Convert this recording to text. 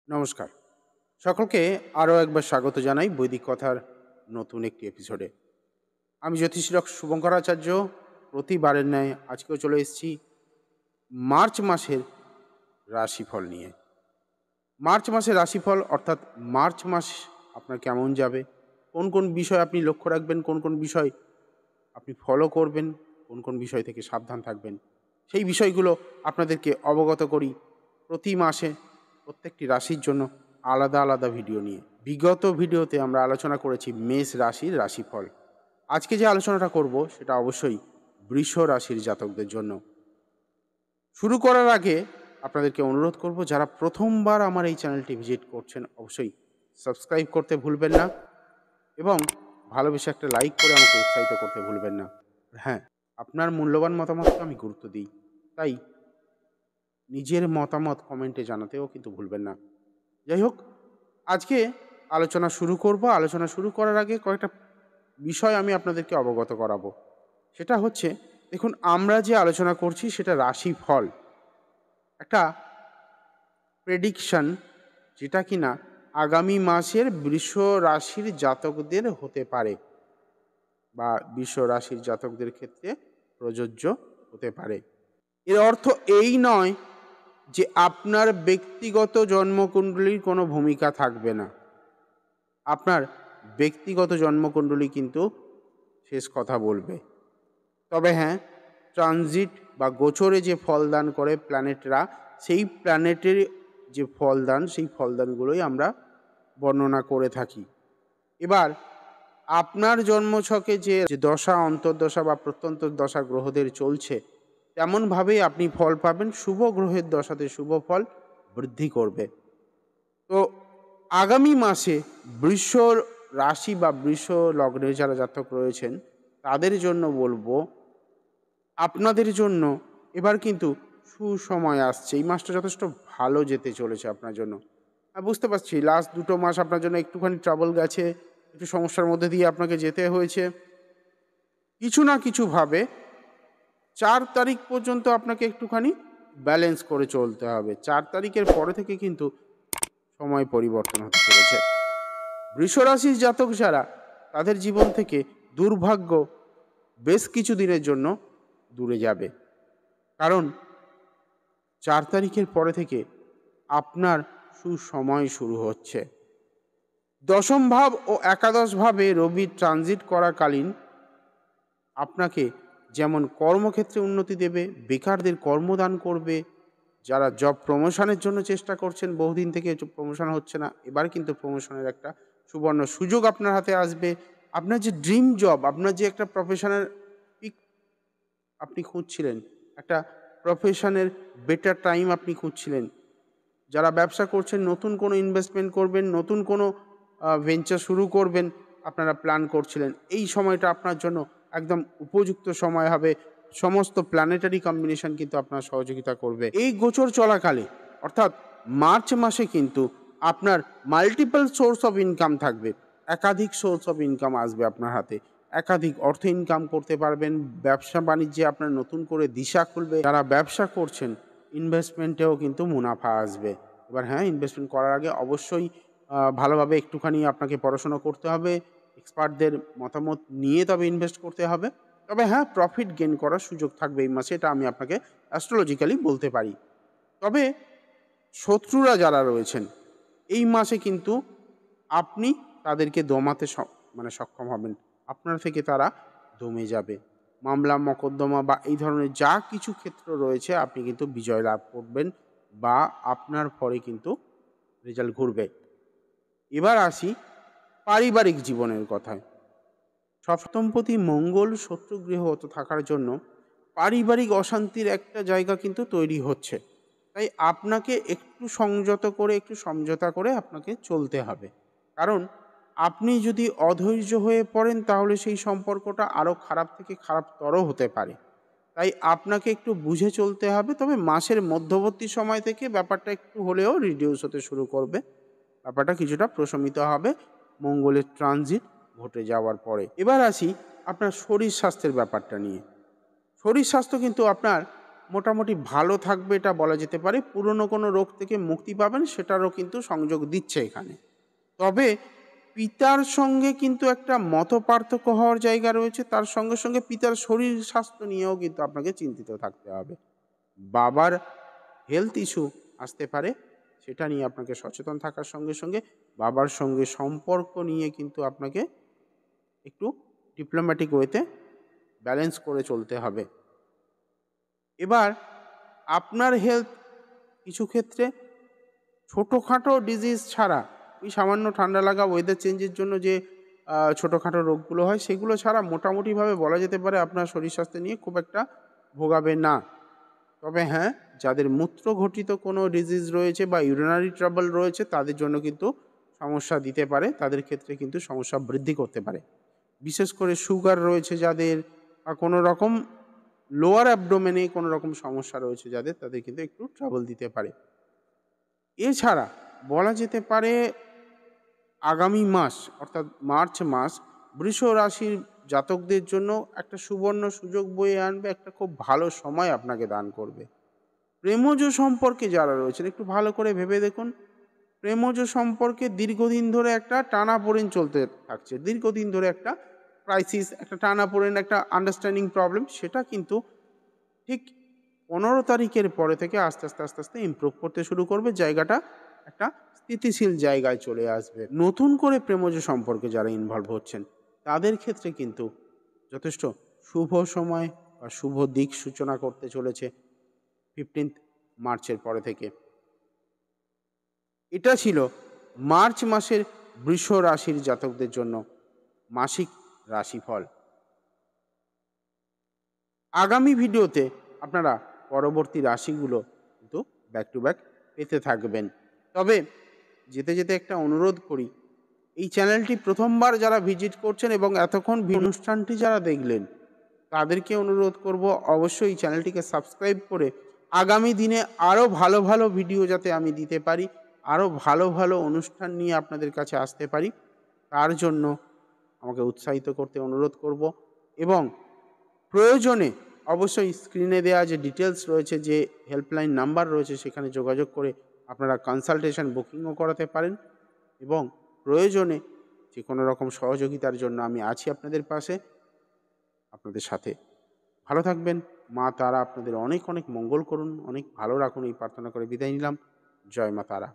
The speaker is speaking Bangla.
নমস্কার সকলকে আরও একবার স্বাগত জানাই বৈদিক কথার নতুন একটি এপিসোডে। আমি জ্যোতিষীরক শুভঙ্কর আচার্য। প্রতিবারের ন্যায় আজকেও চলে এসেছি মার্চ মাসের রাশিফল নিয়ে। মার্চ মাসের রাশিফল অর্থাৎ মার্চ মাস আপনার কেমন যাবে, কোন কোন বিষয় আপনি লক্ষ্য রাখবেন, কোন কোন বিষয় আপনি ফলো করবেন, কোন কোন বিষয় থেকে সাবধান থাকবেন, সেই বিষয়গুলো আপনাদেরকে অবগত করি প্রতি মাসে প্রত্যেকটি রাশির জন্য আলাদা আলাদা ভিডিও নিয়ে। বিগত ভিডিওতে আমরা আলোচনা করেছি মেষ রাশির রাশিফল। আজকে যে আলোচনাটা করব সেটা অবশ্যই বৃষ রাশির জাতকদের জন্য। শুরু করার আগে আপনাদেরকে অনুরোধ করব, যারা প্রথমবার আমার এই চ্যানেলটি ভিজিট করছেন অবশ্যই সাবস্ক্রাইব করতে ভুলবেন না এবং ভালোবেসে একটা লাইক করে আমাকে উৎসাহিত করতে ভুলবেন না। হ্যাঁ, আপনার মূল্যবান মতামতকে আমি গুরুত্ব দিই, তাই নিজের মতামত কমেন্টে জানাতেও কিন্তু ভুলবেন না। যাই হোক, আজকে আলোচনা শুরু করব। আলোচনা শুরু করার আগে কয়েকটা বিষয় আমি আপনাদেরকে অবগত করাবো। সেটা হচ্ছে, দেখুন, আমরা যে আলোচনা করছি সেটা রাশিফল, একটা প্রেডিকশন, যেটা কিনা আগামী মাসের বৃষ রাশির জাতকদের হতে পারে বা বৃষ রাশির জাতকদের ক্ষেত্রে প্রযোজ্য হতে পারে। এর অর্থ এই নয় যে আপনার ব্যক্তিগত জন্মকুণ্ডলীর কোনো ভূমিকা থাকবে না। আপনার ব্যক্তিগত জন্মকুণ্ডলী কিন্তু শেষ কথা বলবে। তবে হ্যাঁ, ট্রানজিট বা গোচরে যে ফলদান করে প্ল্যানেটরা, সেই প্ল্যানেটের যে ফলদান, সেই ফলদানগুলোই আমরা বর্ণনা করে থাকি। এবার আপনার জন্মছকে যে দশা, অন্তর্দশা বা প্রত্যন্তর দশা গ্রহদের চলছে, তেমনভাবেই আপনি ফল পাবেন। শুভ গ্রহের দশাতে শুভ ফল বৃদ্ধি করবে। তো আগামী মাসে বৃষ রাশি বা বৃষ লগ্নের যারা জাতক রয়েছেন তাদের জন্য বলবো, আপনাদের জন্য এবার কিন্তু সুসময় আসছে। এই মাসটা যথেষ্ট ভালো যেতে চলেছে আপনার জন্য। বুঝতে পারছি লাস্ট 2 মাস আপনার জন্য একটুখানি ট্রাবল গেছে, একটু সমস্যার মধ্যে দিয়ে আপনাকে যেতে হয়েছে। কিছু না কিছুভাবে 4 তারিখ পর্যন্ত আপনাকে একটুখানি ব্যালেন্স করে চলতে হবে। 4 তারিখের পরে থেকে কিন্তু সময় পরিবর্তন হতে চলেছে। বৃষরাশির জাতক যারা, তাদের জীবন থেকে দুর্ভাগ্য বেশ কিছু দিনের জন্য দূরে যাবে, কারণ 4 তারিখের পরে থেকে আপনার সুসময় শুরু হচ্ছে। দশম ভাব ও একাদশ ভাবে রবি ট্রানজিট করাকালীন আপনাকে যেমন কর্মক্ষেত্রে উন্নতি দেবে, বেকারদের কর্মদান করবে, যারা জব প্রমোশনের জন্য চেষ্টা করছেন, বহুদিন থেকে প্রমোশন হচ্ছে না, এবার কিন্তু প্রমোশনের একটা সুবর্ণ সুযোগ আপনার হাতে আসবে। আপনার যে ড্রিম জব, আপনার যে একটা প্রফেশনের পিক আপনি খুঁজছিলেন, একটা প্রফেশনের বেটার টাইম আপনি খুঁজছিলেন, যারা ব্যবসা করছেন, নতুন কোনো ইনভেস্টমেন্ট করবেন, নতুন কোনো ভেঞ্চার শুরু করবেন, আপনারা প্ল্যান করছিলেন, এই সময়টা আপনার জন্য একদম উপযুক্ত সময় হবে। সমস্ত প্ল্যানেটারি কম্বিনেশন কিন্তু আপনার সহযোগিতা করবে। এই গোচর চলাকালে অর্থাৎ মার্চ মাসে কিন্তু আপনার মাল্টিপল সোর্স অফ ইনকাম থাকবে। একাধিক সোর্স অফ ইনকাম আসবে আপনার হাতে, একাধিক অর্থ ইনকাম করতে পারবেন। ব্যবসা বাণিজ্যে আপনার নতুন করে দিশা খুলবে। যারা ব্যবসা করছেন, ইনভেস্টমেন্টেও কিন্তু মুনাফা আসবে। এবার হ্যাঁ, ইনভেস্টমেন্ট করার আগে অবশ্যই ভালোভাবে একটুখানি আপনাকে পড়াশোনা করতে হবে, এক্সপার্টদের মতামত নিয়ে তবে ইনভেস্ট করতে হবে। তবে হ্যাঁ, প্রফিট গেইন করার সুযোগ থাকবে এই মাসে, এটা আমি আপনাকে অ্যাস্ট্রোলজিক্যালি বলতে পারি। তবে শত্রুরা যারা রয়েছেন, এই মাসে কিন্তু আপনি তাদেরকে দমাতে সক্ষম হবেন। আপনার থেকে তারা দমে যাবে। মামলা মকদ্দমা বা এই ধরনের যা কিছু ক্ষেত্র রয়েছে, আপনি কিন্তু বিজয় লাভ করবেন বা আপনার পরে কিন্তু রেজাল্ট ঘুরবে। এবার আসি পারিবারিক জীবনের কথায়। সপ্তমপতি মঙ্গল শত্রুগৃহগত থাকার জন্য পারিবারিক অশান্তির একটা জায়গা কিন্তু তৈরি হচ্ছে। তাই আপনাকে একটু সংযত করে, একটু সমঝোতা করে আপনাকে চলতে হবে। কারণ আপনি যদি অধৈর্য হয়ে পড়েন, তাহলে সেই সম্পর্কটা আরও খারাপ থেকে খারাপতর হতে পারে। তাই আপনাকে একটু বুঝে চলতে হবে। তবে মাসের মধ্যবর্তী সময় থেকে ব্যাপারটা একটু হলেও রিডিউস হতে শুরু করবে। ব্যাপারটা কিছুটা প্রশমিত হবে মঙ্গলের ট্রানজিট ঘটে যাওয়ার পরে। এবার আসি আপনার শরীর স্বাস্থ্যের ব্যাপারটা নিয়ে। শরীর স্বাস্থ্য কিন্তু আপনার মোটামুটি ভালো থাকবে এটা বলা যেতে পারে। পুরনো কোনো রোগ থেকে মুক্তি পাবেন সেটারও কিন্তু সংযোগ দিচ্ছে এখানে। তবে পিতার সঙ্গে কিন্তু একটা মতপার্থক্য হওয়ার জায়গা রয়েছে। তার সঙ্গে সঙ্গে পিতার শরীর স্বাস্থ্য নিয়েও কিন্তু আপনাকে চিন্তিত থাকতে হবে। বাবার হেলথ ইস্যু আসতে পারে, সেটা নিয়ে আপনাকে সচেতন থাকার সঙ্গে সঙ্গে বাবার সঙ্গে সম্পর্ক নিয়ে কিন্তু আপনাকে একটু ডিপ্লোম্যাটিক ওয়েতে ব্যালেন্স করে চলতে হবে। এবার আপনার হেলথ কিছু ক্ষেত্রে ছোটোখাটো ডিজিজ ছাড়া, ওই সামান্য ঠান্ডা লাগা, ওয়েদার চেঞ্জের জন্য যে ছোটোখাটো রোগগুলো হয় সেগুলো ছাড়া মোটামুটিভাবে বলা যেতে পারে আপনার শরীর স্বাস্থ্য নিয়ে খুব একটা ভোগাবে না। তবে হ্যাঁ, যাদের মূত্রঘটিত কোনো ডিজিজ রয়েছে বা ইউরিনারি ট্রাবল রয়েছে তাদের জন্য কিন্তু সমস্যা দিতে পারে, তাদের ক্ষেত্রে কিন্তু সমস্যা বৃদ্ধি করতে পারে। বিশেষ করে সুগার রয়েছে যাদের, বা কোনো রকম লোয়ার অ্যাবডোমেনে কোনো রকম সমস্যা রয়েছে যাদের, তাদের কিন্তু একটু ট্রাবল দিতে পারে। এছাড়া বলা যেতে পারে আগামী মাস অর্থাৎ মার্চ মাস বৃষ রাশির জাতকদের জন্য একটা সুবর্ণ সুযোগ বয়ে আনবে, একটা খুব ভালো সময় আপনাকে দান করবে। প্রেমজ সম্পর্কে যারা রয়েছেন একটু ভালো করে ভেবে দেখুন। প্রেমজ সম্পর্কে দীর্ঘদিন ধরে একটা টানাপোড়েন চলতে থাকছে, দীর্ঘদিন ধরে একটা ক্রাইসিস, একটা টানাপোড়েন, একটা আন্ডারস্ট্যান্ডিং প্রবলেম, সেটা কিন্তু ঠিক 15 তারিখের পরে থেকে আস্তে আস্তে আস্তে আস্তে ইমপ্রুভ করতে শুরু করবে, জায়গাটা একটা স্থিতিশীল জায়গায় চলে আসবে। নতুন করে প্রেমজ সম্পর্কে যারা ইনভলভ হচ্ছেন তাদের ক্ষেত্রে কিন্তু যথেষ্ট শুভ সময় বা শুভ দিক সূচনা করতে চলেছে 15 মার্চের পরে থেকে। এটা ছিল মার্চ মাসের বৃষ রাশির জাতকদের জন্য মাসিক রাশিফল। আগামী ভিডিওতে আপনারা পরবর্তী রাশিগুলো কিন্তু ব্যাক টু ব্যাক পেতে থাকবেন। তবে যেতে যেতে একটা অনুরোধ করি, এই চ্যানেলটি প্রথমবার যারা ভিজিট করছেন এবং এতক্ষণ অনুষ্ঠানটি যারা দেখলেন তাদেরকে অনুরোধ করব অবশ্যই এই চ্যানেলটিকে সাবস্ক্রাইব করে আগামী দিনে আরও ভালো ভালো ভিডিও যাতে আমি দিতে পারি, আরও ভালো ভালো অনুষ্ঠান নিয়ে আপনাদের কাছে আসতে পারি, তার জন্য আমাকে উৎসাহিত করতে অনুরোধ করব। এবং প্রয়োজনে অবশ্যই স্ক্রিনে দেওয়া যে ডিটেলস রয়েছে, যে হেল্পলাইন নাম্বার রয়েছে, সেখানে যোগাযোগ করে আপনারা কনসালটেশন বুকিংও করাতে পারেন। এবং প্রয়োজনে যে কোনো রকম সহযোগিতার জন্য আমি আছি আপনাদের পাশে, আপনাদের সাথে। ভালো থাকবেন। মা তারা আপনাদের অনেক অনেক মঙ্গল করুন, অনেক ভালো রাখুন, এই প্রার্থনা করে বিদায় নিলাম। জয় মা তারা।